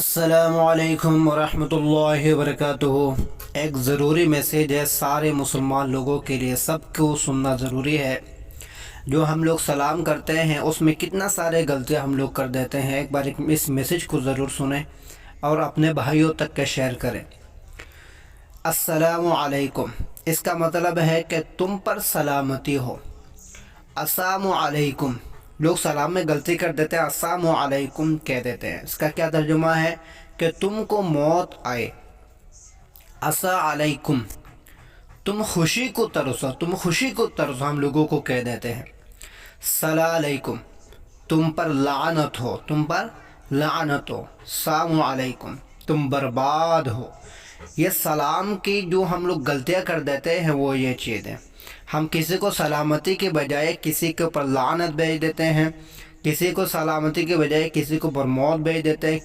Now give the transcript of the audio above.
السلام علیکم ورحمۃ اللہ وبرکاتہ۔ ایک ضروری میسیج ہے سارے مسلمان لوگوں کے لیے، سب کو سننا ضروری ہے۔ جو ہم لوگ سلام کرتے ہیں اس میں کتنا سارے غلطیاں ہم لوگ کر دیتے ہیں، ایک بار اس میسیج کو ضرور سنیں اور اپنے بھائیوں تک کے شیئر کریں۔ السلام علیکم، اس کا مطلب ہے کہ تم پر سلامتی ہو۔ السلام علیکم، لوگ سلام میں غلطی کر دیتے ہیں، السلام علیکم کہہ دیتے ہیں۔ اس کا کیا ترجمہ ہے کہ تم کو موت آئے۔ السلام علیکم، تم خوشی کو ترسو، تم خوشی کو ترسو، ہم لوگوں کو کہہ دیتے ہیں۔ السلام علیکم، تم پر لعنت ہو، تم پر لعنت ہو۔ السلام علیکم، تم برباد ہو۔ یہ سلام کی جو ہم لوگ غلطیاں کر دیتے ہیں وہ یہ چیز ہے، ہم کسی کو سلامتی کے بجائے کسی کے اوپر لعنت بھیج دیتے ہیں، کسی کو سلامتی کے بجائے کسی کو پر موت بھیج دیتے ہیں،